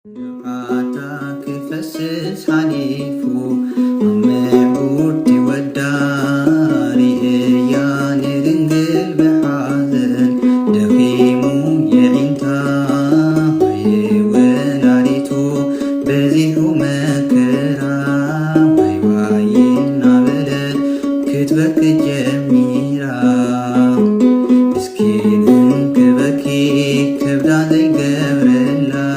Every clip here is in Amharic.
نبعتك فسس حليفو عمعود وداري يا ندنقل بحاذن دقيمو يعينتا وناريتو بزيحو مكرا ويواينا بلد كتبك جميرا مسكين كبكي كبدا زي قبرلا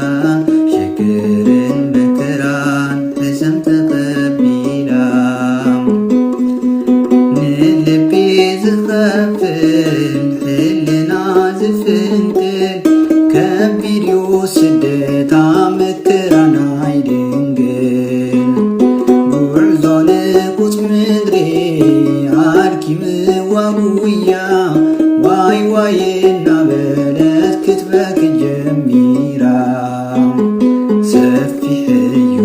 ስደት አመከራና አይድንግል ጉዕዞን ቁጽ ምድሬ አድኪም ዋጉያ ዋይ ዋይና በለት ክትበክ ጀሚራ ሰፊሕ እዩ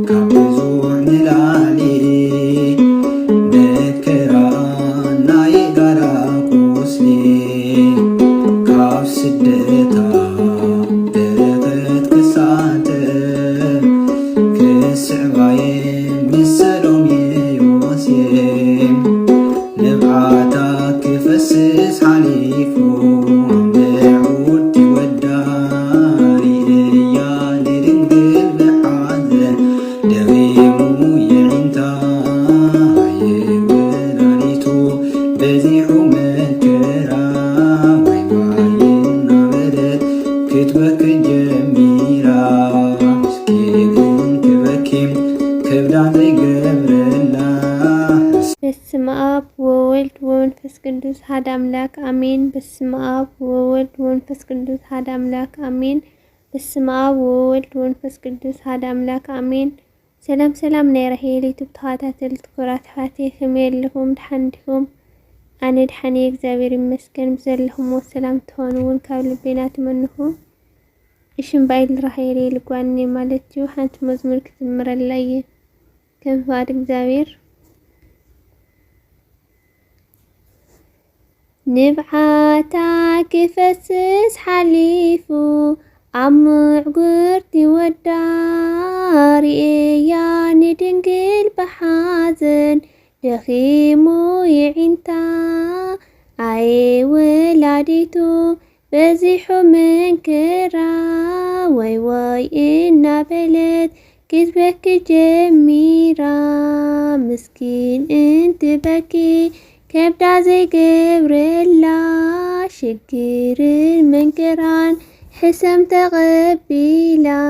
ካብ ብዙሕ ንላዕሊ መከራና የጋራ ቁስሊ ካብ ስደታ نبعتك فسس حليفو عمعود وداري يا ندنقل بحاذن دغيمو يعينتا وناريتو بزيحو مكرا ويواينا بلد كتبك جميرا مسكين كبكيم كبدا زي قبرلا በስመ አብ ወወልድ ወመንፈስ ቅዱስ አሐዱ አምላክ አሜን። በስመ አብ ወወልድ ወመንፈስ ቅዱስ አሐዱ አምላክ አሜን። በስመ አብ ወወልድ ወመንፈስ ቅዱስ አሐዱ አምላክ አሜን። ሰላም ሰላም ናይ ራሄል ዩቱብ ተኸታተልቲ ክቡራት ኣሕዋተይ ከመይ ኣለኹም? ድሓን ዲኹም? ኣነ ድሓን እየ እግዚአብሔር ይመስገን። ብዘለኹምዎ ሰላም ትኾኑ እውን ካብ ልቤና ትመንኹ። እሽም ባይል ራሄል ልጓኒ ማለት እዩ። ሓንቲ መዝሙር ክትዝምረላ እየ ከም ፍቃድ እግዚአብሔር نبعتك فسس حليفو عمعقرتي وداري يا ندنقل بحازن دخيمو يعينتا اي ولاديتو بزيحو منكرا واي واي إنا بلد كتبك جميرا مسكين انت بكي كبدا زي قبرلا شكر المنكران حسم تغبيلا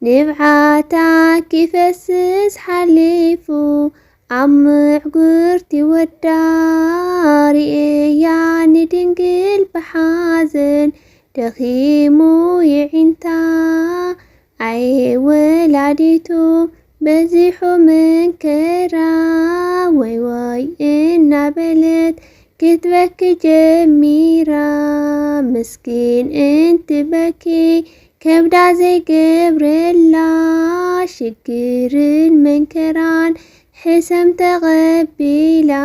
نبعتك فسس حليفو عمعقرتي وداري يا ندنقل بحازن دخيمو يعينتا اي ولاديتو بزيحو منكرا واي واي إنا بلد كتبك جميرا مسكين انت بكي كبدا زي قبرلا شكر المنكران حسم تغبيلا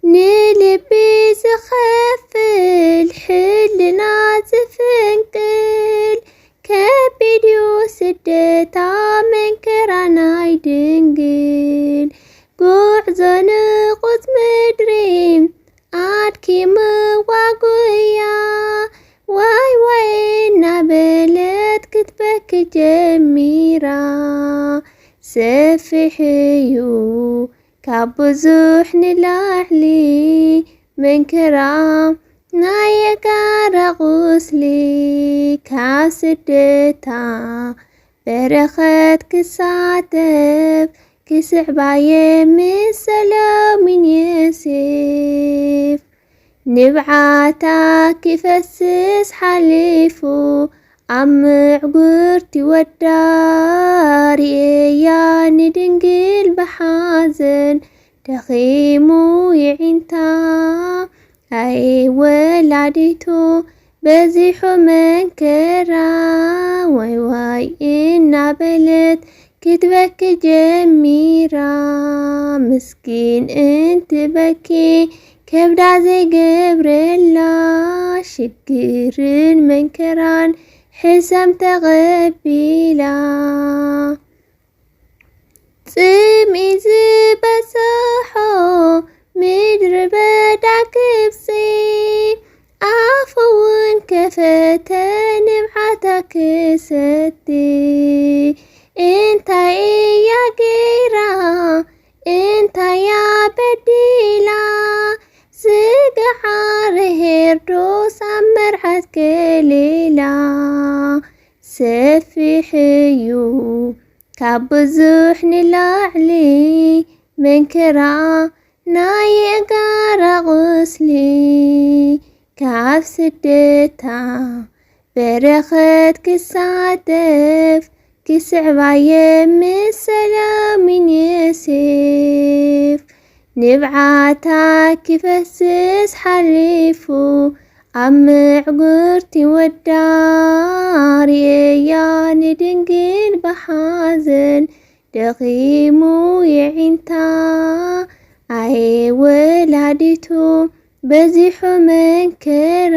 نلبي زخفل حلنا زفنكل كبديو سدتا منكرانا يدنقل قعزن قد مدريم عادكي مواقويا واي واي نابلت كتبك جميرا سفحيو كابوزوح نلاحلي منكرام ናየጋራ ቁስሊ ካብ ስደታ በረኸት ክሳተፍ ክስዕባየ ምስ ሰሎሚን ዮሴፍ ንብዓታ ክፈስስ ሓሊፉ ዓምዕጉርቲ ወዳሪ እያ ንድንግል ብሓዘን ደኺሙ ይዒንታ አይ ወላዲቱ በዚሑ መንከራ ዋይ ዋይ እና በለት ክትበኪ ጀሚራ ምስኪን እንትበኪ ከብዳ ዘይገብረላ ሽግርን መንከራን ሕሳም ተቐቢላ ጽምኢ ዝበፅሖ ምድሪ በዳ ግብፂ አፉውን ከፈተ ንብዓታ ክሰቲ እንታይ እያ ገይራ እንታይ እያ በዲላ ዝገሓረ ሄሮድስ ኣብ መርዓት ገሊላ ሰፊሕ እዩ ካብ ብዙሕ ንላዕሊ መንከራ ናይ እጋራ ቁስሊ ካብ ስደታ በረኸት ክሳተፍ ክስዕባየ ምስ ሰላምን ዮሴፍ ንብዓታ ክፈስስ ሓሊፉ ኣብ ምዕጉርቲ ወዳ ርእያ ንድንግል ብሓዘን ደኺሙ የዒንታ ኣየ ወላዲቱ በዚሑ መንከራ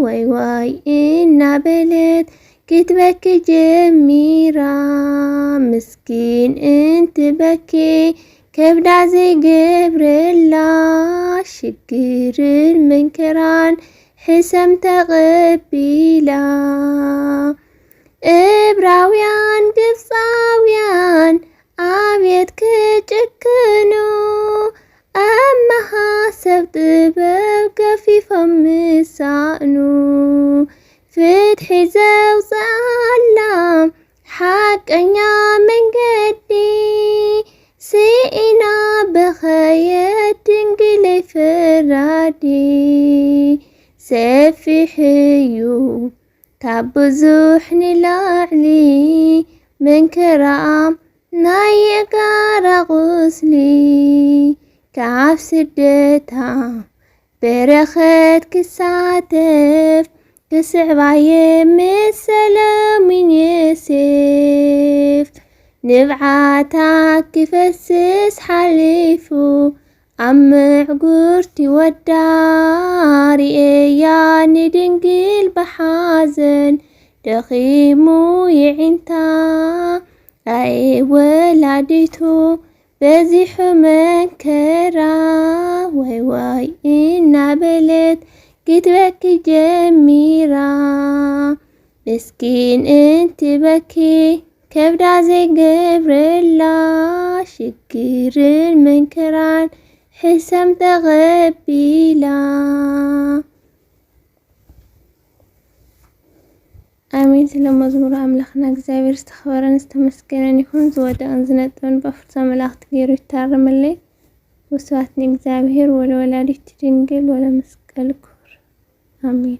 ዋይ ዋይ እናበለት ክትበኪ ጀሚራ ምስኪን እንትበኪ ከብዳ ዘይገብረላ ሽግርን መንከራን ሕሰም ተቐቢላ ዕብራውያን ግብፃውያን አቤት ክጭክኑ ኣብ መሃሰብ ጥበብ ገፊፎም ምሳእኑ ፍትሒ ዘውፅኣላ ሓቀኛ መንገዲ ስኢና በኸየት ድንግለይ ፍራዲ ሰፊሕ እዩ ካብ ብዙሕ ንላዕሊ መንከራ ናይ እጋራ ቁስሊ ካብ ስደታ በረኸት ክሳተፍ ክስዕባየ ምስ ሰላምን ዮሴፍ ንብዓታ ክፈስስ ሓሊፉ ኣብ ምዕጉርቲ ወዳ ርእያ ንድንግል ብሓዘን ደኺሙ የዒንታ ኣየ ወላዲቱ በዚሑ መንከራ ዋይ ዋይ እናበለት ክትበኪ ጀሚራ ምስኪን እንትበኪ ከብዳ ዘይገብረላ ሽግርን መንከራን ሕሰም ተቐቢላ አሜን። ስለ መዝሙሩ አምላክና እግዚአብሔር ዝተኸበረን ዝተመስገነን ይሁን። ዝወደቀን ዝነጥበን በፍርሳ መላእክት ገይሩ ይታረመለይ። ወስብሐት ለእግዚአብሔር ወለወላዲቱ ድንግል ወለመስቀሉ ክቡር አሜን።